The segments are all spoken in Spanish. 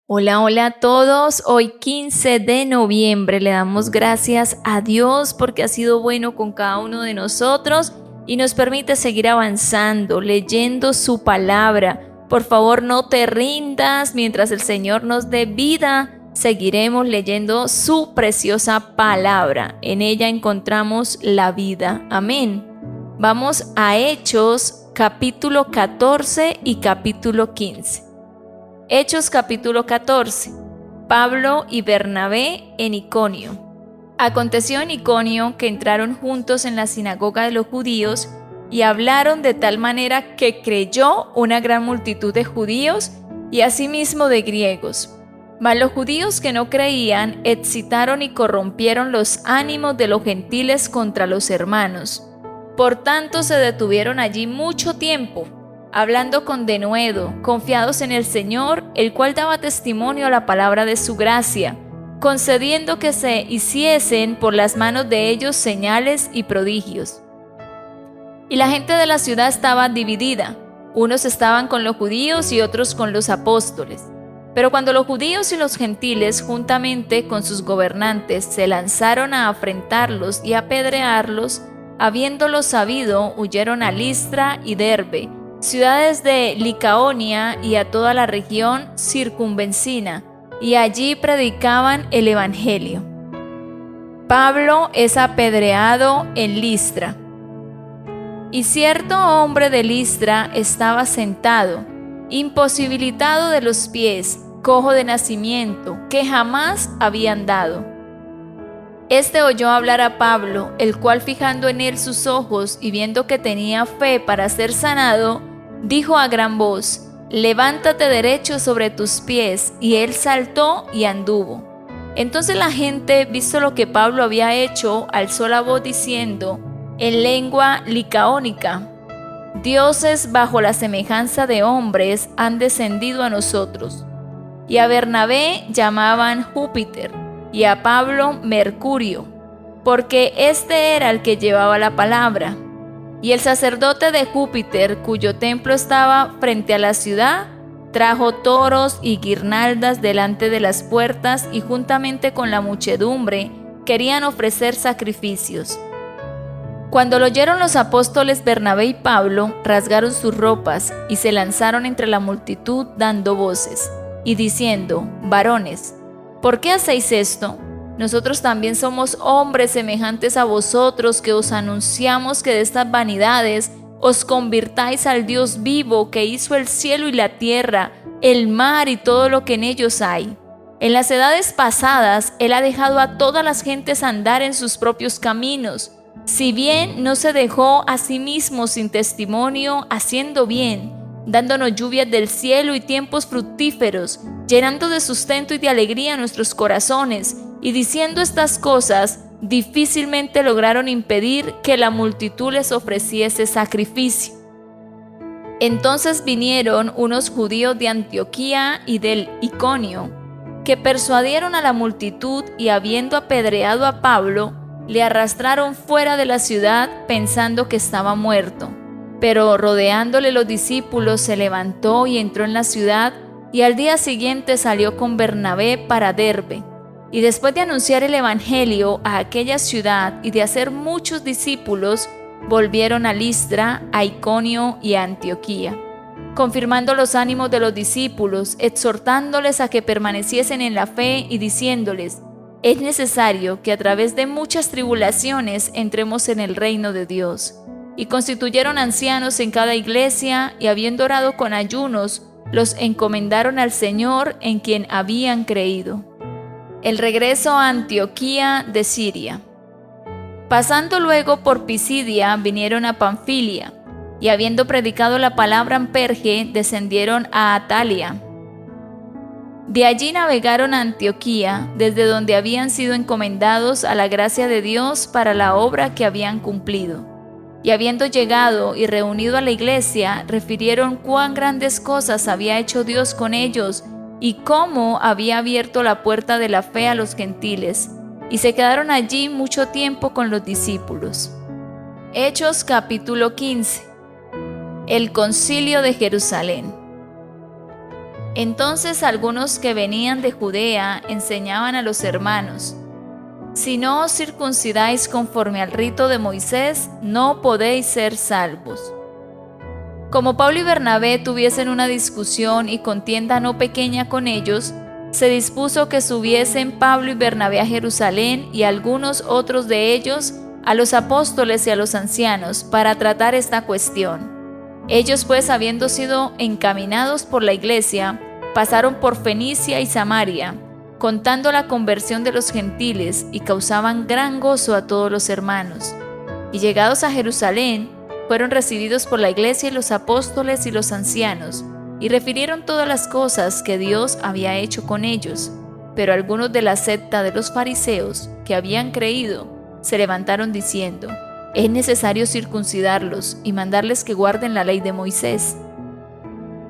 Hola, hola a todos. Hoy 15 de noviembre le damos gracias a Dios porque ha sido bueno con cada uno de nosotros y nos permite seguir avanzando, leyendo su palabra. Por favor, no te rindas mientras el Señor nos dé vida. Seguiremos leyendo su preciosa palabra. En ella encontramos la vida. Amén. Vamos a Hechos capítulo 14 y capítulo 15. Hechos capítulo 14. Pablo y Bernabé en Iconio. Aconteció en Iconio que entraron juntos en la sinagoga de los judíos y hablaron de tal manera que creyó una gran multitud de judíos y asimismo de griegos. Mas los judíos que no creían excitaron y corrompieron los ánimos de los gentiles contra los hermanos. Por tanto se detuvieron allí mucho tiempo, hablando con denuedo, confiados en el Señor, el cual daba testimonio a la palabra de su gracia, concediendo que se hiciesen por las manos de ellos señales y prodigios. Y la gente de la ciudad estaba dividida, unos estaban con los judíos y otros con los apóstoles. Pero cuando los judíos y los gentiles, juntamente con sus gobernantes, se lanzaron a afrentarlos y apedrearlos, habiéndolo sabido, huyeron a Listra y Derbe, ciudades de Licaonia y a toda la región circunvencina, y allí predicaban el evangelio. Pablo es apedreado en Listra. Y cierto hombre de Listra estaba sentado, imposibilitado de los pies, cojo de nacimiento, que jamás había andado. Este oyó hablar a Pablo, el cual fijando en él sus ojos y viendo que tenía fe para ser sanado, dijo a gran voz: levántate derecho sobre tus pies. Y él saltó y anduvo. Entonces la gente, visto lo que Pablo había hecho, alzó la voz diciendo en lengua licaónica: dioses bajo la semejanza de hombres han descendido a nosotros. Y a Bernabé llamaban Júpiter, y a Pablo Mercurio, porque este era el que llevaba la palabra. Y el sacerdote de Júpiter, cuyo templo estaba frente a la ciudad, trajo toros y guirnaldas delante de las puertas, y juntamente con la muchedumbre querían ofrecer sacrificios. Cuando lo oyeron los apóstoles Bernabé y Pablo, rasgaron sus ropas y se lanzaron entre la multitud dando voces y diciendo: varones, ¿por qué hacéis esto? Nosotros también somos hombres semejantes a vosotros, que os anunciamos que de estas vanidades os convirtáis al Dios vivo, que hizo el cielo y la tierra, el mar y todo lo que en ellos hay. En las edades pasadas Él ha dejado a todas las gentes andar en sus propios caminos, si bien no se dejó a sí mismo sin testimonio, haciendo bien, dándonos lluvias del cielo y tiempos fructíferos, llenando de sustento y de alegría nuestros corazones. Y diciendo estas cosas, difícilmente lograron impedir que la multitud les ofreciese sacrificio. Entonces vinieron unos judíos de Antioquía y del Iconio, que persuadieron a la multitud, y habiendo apedreado a Pablo, le arrastraron fuera de la ciudad pensando que estaba muerto. Pero rodeándole los discípulos, se levantó y entró en la ciudad, y al día siguiente salió con Bernabé para Derbe. Y después de anunciar el evangelio a aquella ciudad y de hacer muchos discípulos, volvieron a Listra, a Iconio y a Antioquía, confirmando los ánimos de los discípulos, exhortándoles a que permaneciesen en la fe y diciéndoles: es necesario que a través de muchas tribulaciones entremos en el reino de Dios. Y constituyeron ancianos en cada iglesia, y habiendo orado con ayunos, los encomendaron al Señor en quien habían creído. El regreso a Antioquía de Siria. Pasando luego por Pisidia, vinieron a Panfilia, y habiendo predicado la palabra en Perge, descendieron a Atalia. De allí navegaron a Antioquía, desde donde habían sido encomendados a la gracia de Dios para la obra que habían cumplido. Y habiendo llegado y reunido a la iglesia, refirieron cuán grandes cosas había hecho Dios con ellos, y cómo había abierto la puerta de la fe a los gentiles, y se quedaron allí mucho tiempo con los discípulos. Hechos capítulo 15. El concilio de Jerusalén. Entonces algunos que venían de Judea enseñaban a los hermanos: si no os circuncidáis conforme al rito de Moisés, no podéis ser salvos. Como Pablo y Bernabé tuviesen una discusión y contienda no pequeña con ellos, se dispuso que subiesen Pablo y Bernabé a Jerusalén y algunos otros de ellos a los apóstoles y a los ancianos para tratar esta cuestión. Ellos pues, habiendo sido encaminados por la iglesia, pasaron por Fenicia y Samaria, contando la conversión de los gentiles, y causaban gran gozo a todos los hermanos. Y llegados a Jerusalén, fueron recibidos por la iglesia y los apóstoles y los ancianos, y refirieron todas las cosas que Dios había hecho con ellos. Pero algunos de la secta de los fariseos, que habían creído, se levantaron diciendo: es necesario circuncidarlos y mandarles que guarden la ley de Moisés.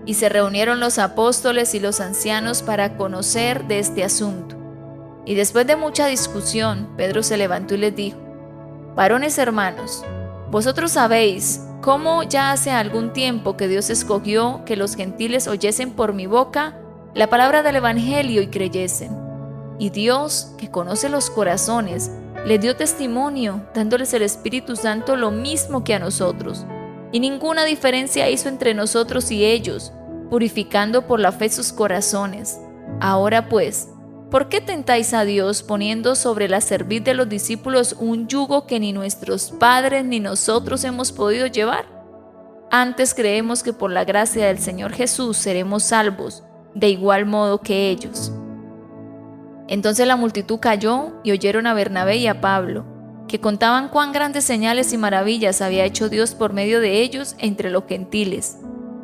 Y se reunieron los apóstoles y los ancianos para conocer de este asunto. Y después de mucha discusión, Pedro se levantó y les dijo: varones hermanos, vosotros sabéis cómo ya hace algún tiempo que Dios escogió que los gentiles oyesen por mi boca la palabra del evangelio y creyesen. Y Dios, que conoce los corazones, les dio testimonio, dándoles el Espíritu Santo lo mismo que a nosotros. Y ninguna diferencia hizo entre nosotros y ellos, purificando por la fe sus corazones. Ahora pues, ¿por qué tentáis a Dios poniendo sobre la cerviz de los discípulos un yugo que ni nuestros padres ni nosotros hemos podido llevar? Antes creemos que por la gracia del Señor Jesús seremos salvos, de igual modo que ellos. Entonces la multitud calló y oyeron a Bernabé y a Pablo, que contaban cuán grandes señales y maravillas había hecho Dios por medio de ellos entre los gentiles.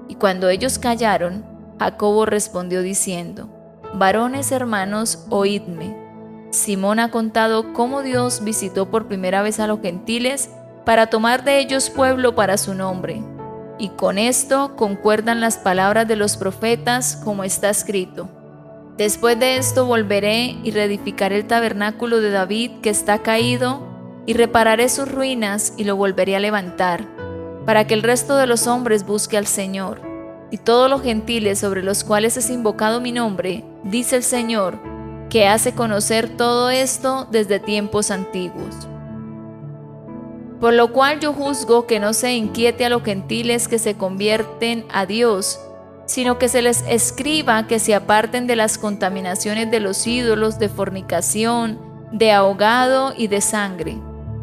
Y cuando ellos callaron, Jacobo respondió diciendo: varones hermanos, oídme. Simón ha contado cómo Dios visitó por primera vez a los gentiles para tomar de ellos pueblo para su nombre. Y con esto concuerdan las palabras de los profetas, como está escrito: después de esto volveré y reedificaré el tabernáculo de David que está caído, y repararé sus ruinas y lo volveré a levantar, para que el resto de los hombres busque al Señor. Y todos los gentiles sobre los cuales es invocado mi nombre, dice el Señor, que hace conocer todo esto desde tiempos antiguos. Por lo cual yo juzgo que no se inquiete a los gentiles que se convierten a Dios, sino que se les escriba que se aparten de las contaminaciones de los ídolos, de fornicación, de ahogado y de sangre.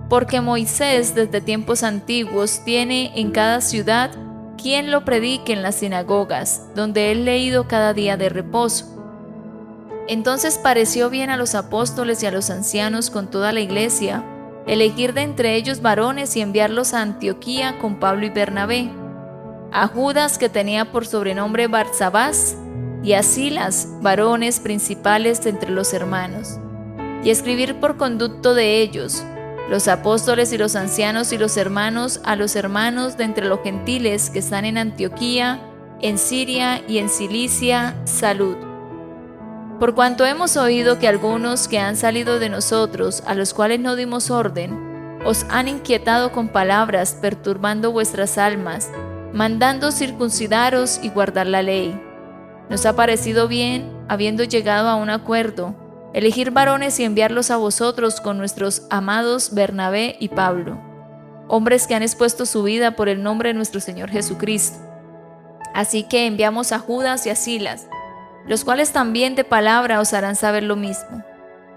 Porque Moisés desde tiempos antiguos tiene en cada ciudad quien lo predique en las sinagogas, donde es leído cada día de reposo. Entonces pareció bien a los apóstoles y a los ancianos con toda la iglesia elegir de entre ellos varones y enviarlos a Antioquía con Pablo y Bernabé, a Judas, que tenía por sobrenombre Barsabás, y a Silas, varones principales entre los hermanos, y escribir por conducto de ellos, los apóstoles y los ancianos y los hermanos, a los hermanos de entre los gentiles que están en Antioquía, en Siria y en Cilicia, salud. Por cuanto hemos oído que algunos que han salido de nosotros, a los cuales no dimos orden, os han inquietado con palabras, perturbando vuestras almas, mandando circuncidaros y guardar la ley. Nos ha parecido bien, habiendo llegado a un acuerdo, elegir varones y enviarlos a vosotros con nuestros amados Bernabé y Pablo, hombres que han expuesto su vida por el nombre de nuestro Señor Jesucristo. Así que enviamos a Judas y a Silas, los cuales también de palabra os harán saber lo mismo,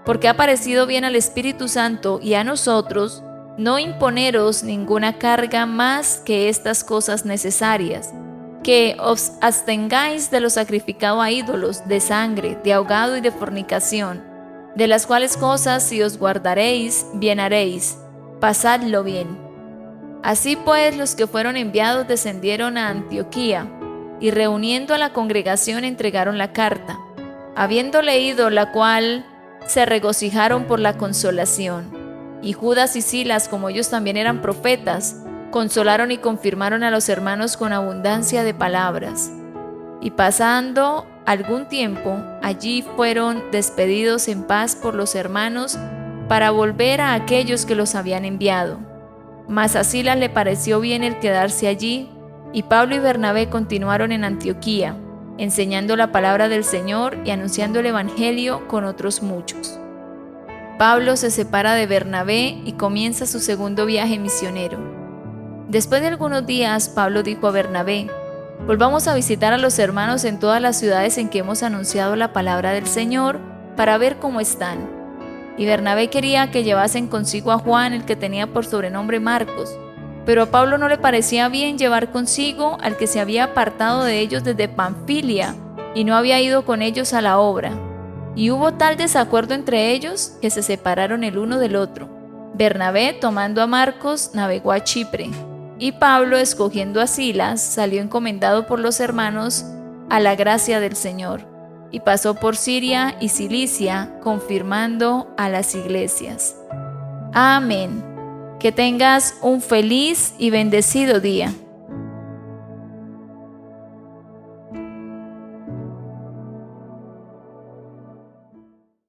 porque ha parecido bien al Espíritu Santo y a nosotros no imponeros ninguna carga más que estas cosas necesarias, que os abstengáis de lo sacrificado a ídolos, de sangre, de ahogado y de fornicación, de las cuales cosas si os guardaréis, bien haréis, pasadlo bien. Así pues los que fueron enviados descendieron a Antioquía, y reuniendo a la congregación entregaron la carta, habiendo leído la cual se regocijaron por la consolación. Y Judas y Silas, como ellos también eran profetas, consolaron y confirmaron a los hermanos con abundancia de palabras. Y pasando algún tiempo, allí fueron despedidos en paz por los hermanos para volver a aquellos que los habían enviado. Mas a Silas le pareció bien el quedarse allí, y Pablo y Bernabé continuaron en Antioquía, enseñando la palabra del Señor y anunciando el Evangelio con otros muchos. Pablo se separa de Bernabé y comienza su segundo viaje misionero. Después de algunos días, Pablo dijo a Bernabé: volvamos a visitar a los hermanos en todas las ciudades en que hemos anunciado la palabra del Señor para ver cómo están. Y Bernabé quería que llevasen consigo a Juan, el que tenía por sobrenombre Marcos, pero a Pablo no le parecía bien llevar consigo al que se había apartado de ellos desde Panfilia y no había ido con ellos a la obra. Y hubo tal desacuerdo entre ellos que se separaron el uno del otro. Bernabé, tomando a Marcos, navegó a Chipre, y Pablo, escogiendo a Silas, salió encomendado por los hermanos a la gracia del Señor, y pasó por Siria y Cilicia, confirmando a las iglesias. Amén. Que tengas un feliz y bendecido día.